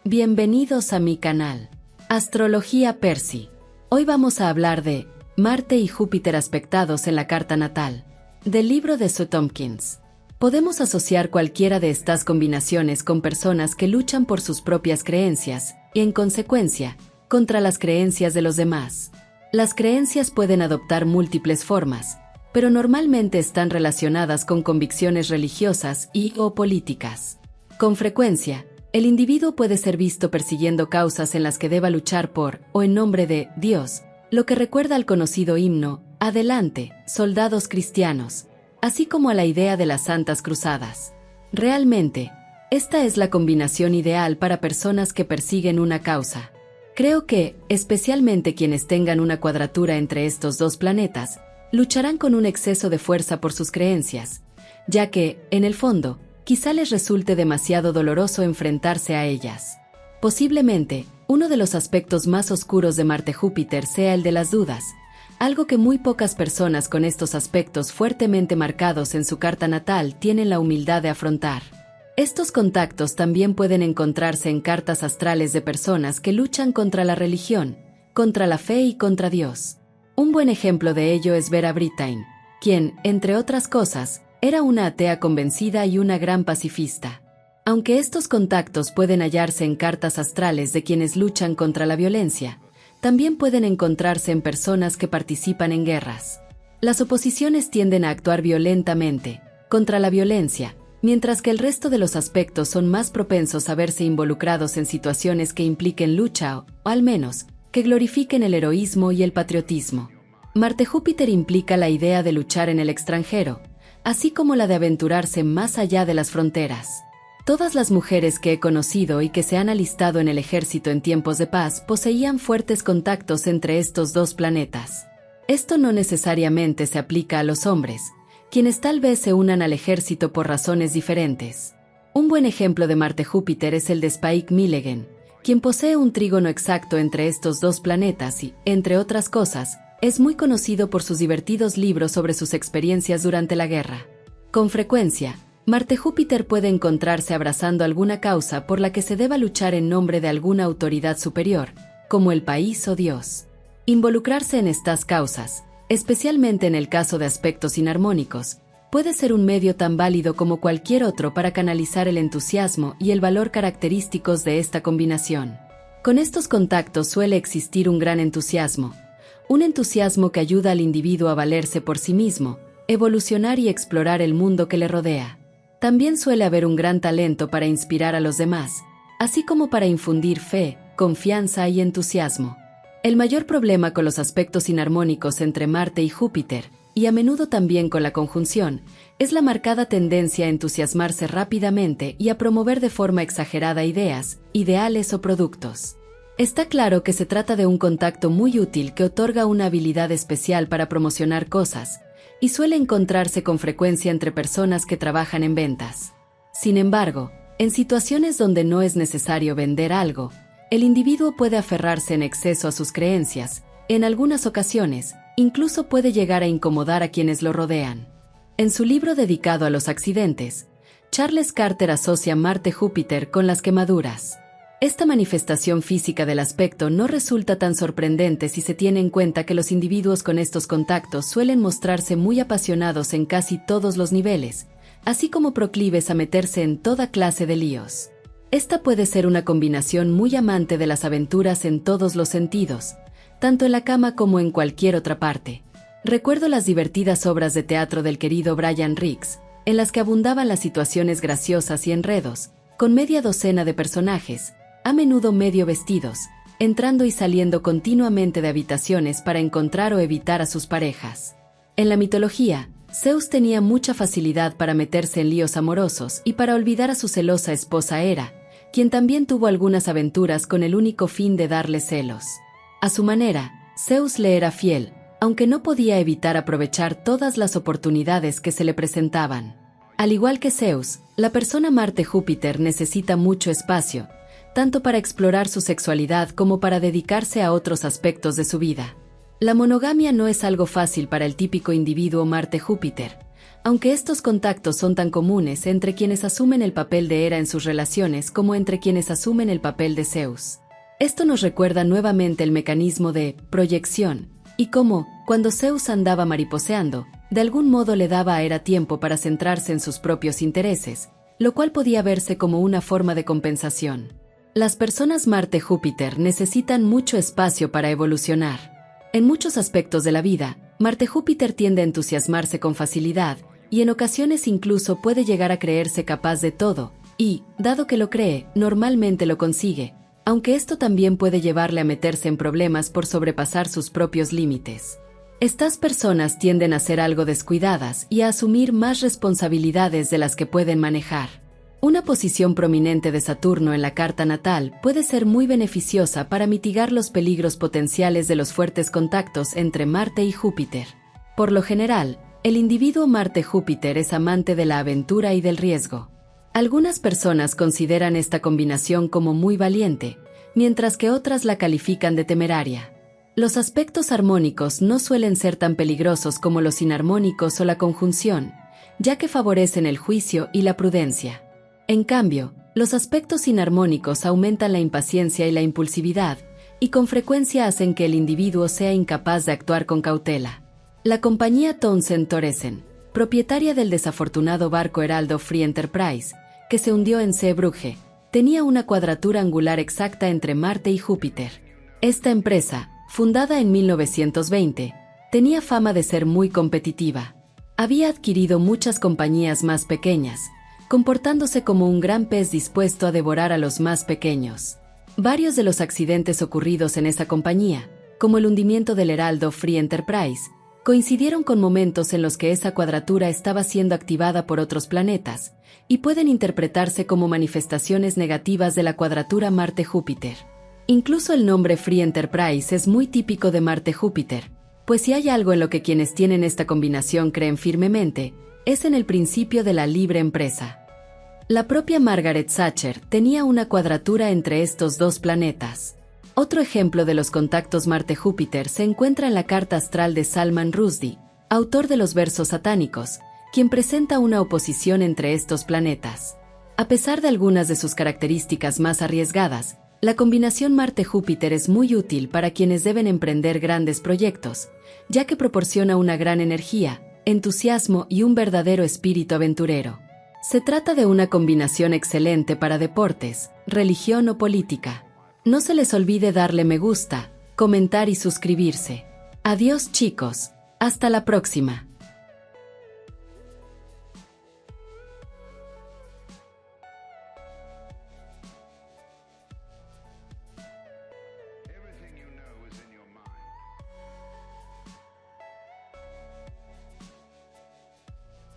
Bienvenidos a mi canal, Astrología Percy. Hoy vamos a hablar de Marte y Júpiter aspectados en la carta natal, del libro de Sue Tompkins. Podemos asociar cualquiera de estas combinaciones con personas que luchan por sus propias creencias y, en consecuencia, contra las creencias de los demás. Las creencias pueden adoptar múltiples formas, pero normalmente están relacionadas con convicciones religiosas y/o políticas. Con frecuencia, el individuo puede ser visto persiguiendo causas en las que deba luchar por o en nombre de Dios, lo que recuerda al conocido himno Adelante, soldados cristianos, así como a la idea de las Santas Cruzadas. Realmente, esta es la combinación ideal para personas que persiguen una causa. Creo que, especialmente quienes tengan una cuadratura entre estos dos planetas, lucharán con un exceso de fuerza por sus creencias, ya que, en el fondo, quizá les resulte demasiado doloroso enfrentarse a ellas. Posiblemente, uno de los aspectos más oscuros de Marte-Júpiter sea el de las dudas, algo que muy pocas personas con estos aspectos fuertemente marcados en su carta natal tienen la humildad de afrontar. Estos contactos también pueden encontrarse en cartas astrales de personas que luchan contra la religión, contra la fe y contra Dios. Un buen ejemplo de ello es Vera Brittain, quien, entre otras cosas, era una atea convencida y una gran pacifista. Aunque estos contactos pueden hallarse en cartas astrales de quienes luchan contra la violencia, también pueden encontrarse en personas que participan en guerras. Las oposiciones tienden a actuar violentamente, contra la violencia, mientras que el resto de los aspectos son más propensos a verse involucrados en situaciones que impliquen lucha o, al menos, que glorifiquen el heroísmo y el patriotismo. Marte-Júpiter implica la idea de luchar en el extranjero, así como la de aventurarse más allá de las fronteras. Todas las mujeres que he conocido y que se han alistado en el ejército en tiempos de paz poseían fuertes contactos entre estos dos planetas. Esto no necesariamente se aplica a los hombres, quienes tal vez se unan al ejército por razones diferentes. Un buen ejemplo de Marte-Júpiter es el de Spike Milligan, quien posee un trígono exacto entre estos dos planetas y, entre otras cosas, es muy conocido por sus divertidos libros sobre sus experiencias durante la guerra. Con frecuencia, Marte-Júpiter puede encontrarse abrazando alguna causa por la que se deba luchar en nombre de alguna autoridad superior, como el país o Dios. Involucrarse en estas causas, especialmente en el caso de aspectos inarmónicos, puede ser un medio tan válido como cualquier otro para canalizar el entusiasmo y el valor característicos de esta combinación. Con estos contactos suele existir un gran entusiasmo, un entusiasmo que ayuda al individuo a valerse por sí mismo, evolucionar y explorar el mundo que le rodea. También suele haber un gran talento para inspirar a los demás, así como para infundir fe, confianza y entusiasmo. El mayor problema con los aspectos inarmónicos entre Marte y Júpiter, y a menudo también con la conjunción, es la marcada tendencia a entusiasmarse rápidamente y a promover de forma exagerada ideas, ideales o productos. Está claro que se trata de un contacto muy útil que otorga una habilidad especial para promocionar cosas, y suele encontrarse con frecuencia entre personas que trabajan en ventas. Sin embargo, en situaciones donde no es necesario vender algo, el individuo puede aferrarse en exceso a sus creencias, en algunas ocasiones, incluso puede llegar a incomodar a quienes lo rodean. En su libro dedicado a los accidentes, Charles Carter asocia Marte-Júpiter con las quemaduras. Esta manifestación física del aspecto no resulta tan sorprendente si se tiene en cuenta que los individuos con estos contactos suelen mostrarse muy apasionados en casi todos los niveles, así como proclives a meterse en toda clase de líos. Esta puede ser una combinación muy amante de las aventuras en todos los sentidos, tanto en la cama como en cualquier otra parte. Recuerdo las divertidas obras de teatro del querido Brian Riggs, en las que abundaban las situaciones graciosas y enredos, con media docena de personajes, a menudo medio vestidos, entrando y saliendo continuamente de habitaciones para encontrar o evitar a sus parejas. En la mitología, Zeus tenía mucha facilidad para meterse en líos amorosos y para olvidar a su celosa esposa Hera, quien también tuvo algunas aventuras con el único fin de darle celos. A su manera, Zeus le era fiel, aunque no podía evitar aprovechar todas las oportunidades que se le presentaban. Al igual que Zeus, la persona Marte-Júpiter necesita mucho espacio, tanto para explorar su sexualidad como para dedicarse a otros aspectos de su vida. La monogamia no es algo fácil para el típico individuo Marte-Júpiter, aunque estos contactos son tan comunes entre quienes asumen el papel de Hera en sus relaciones como entre quienes asumen el papel de Zeus. Esto nos recuerda nuevamente el mecanismo de proyección, y cómo, cuando Zeus andaba mariposeando, de algún modo le daba a Hera tiempo para centrarse en sus propios intereses, lo cual podía verse como una forma de compensación. Las personas Marte-Júpiter necesitan mucho espacio para evolucionar. En muchos aspectos de la vida, Marte-Júpiter tiende a entusiasmarse con facilidad, y en ocasiones incluso puede llegar a creerse capaz de todo, y, dado que lo cree, normalmente lo consigue, aunque esto también puede llevarle a meterse en problemas por sobrepasar sus propios límites. Estas personas tienden a ser algo descuidadas y a asumir más responsabilidades de las que pueden manejar. Una posición prominente de Saturno en la carta natal puede ser muy beneficiosa para mitigar los peligros potenciales de los fuertes contactos entre Marte y Júpiter. Por lo general, el individuo Marte-Júpiter es amante de la aventura y del riesgo. Algunas personas consideran esta combinación como muy valiente, mientras que otras la califican de temeraria. Los aspectos armónicos no suelen ser tan peligrosos como los inarmónicos o la conjunción, ya que favorecen el juicio y la prudencia. En cambio, los aspectos inarmónicos aumentan la impaciencia y la impulsividad, y con frecuencia hacen que el individuo sea incapaz de actuar con cautela. La compañía Townsend Thoresen, propietaria del desafortunado barco Heraldo Free Enterprise, que se hundió en Zeebrugge, tenía una cuadratura angular exacta entre Marte y Júpiter. Esta empresa, fundada en 1920, tenía fama de ser muy competitiva. Había adquirido muchas compañías más pequeñas, comportándose como un gran pez dispuesto a devorar a los más pequeños. Varios de los accidentes ocurridos en esa compañía, como el hundimiento del Heraldo Free Enterprise, coincidieron con momentos en los que esa cuadratura estaba siendo activada por otros planetas, y pueden interpretarse como manifestaciones negativas de la cuadratura Marte-Júpiter. Incluso el nombre Free Enterprise es muy típico de Marte-Júpiter, pues si hay algo en lo que quienes tienen esta combinación creen firmemente, es en el principio de la libre empresa. La propia Margaret Thatcher tenía una cuadratura entre estos dos planetas. Otro ejemplo de los contactos Marte-Júpiter se encuentra en la carta astral de Salman Rushdie, autor de los versos satánicos, quien presenta una oposición entre estos planetas. A pesar de algunas de sus características más arriesgadas, la combinación Marte-Júpiter es muy útil para quienes deben emprender grandes proyectos, ya que proporciona una gran energía, entusiasmo y un verdadero espíritu aventurero. Se trata de una combinación excelente para deportes, religión o política. No se les olvide darle me gusta, comentar y suscribirse. Adiós chicos, hasta la próxima.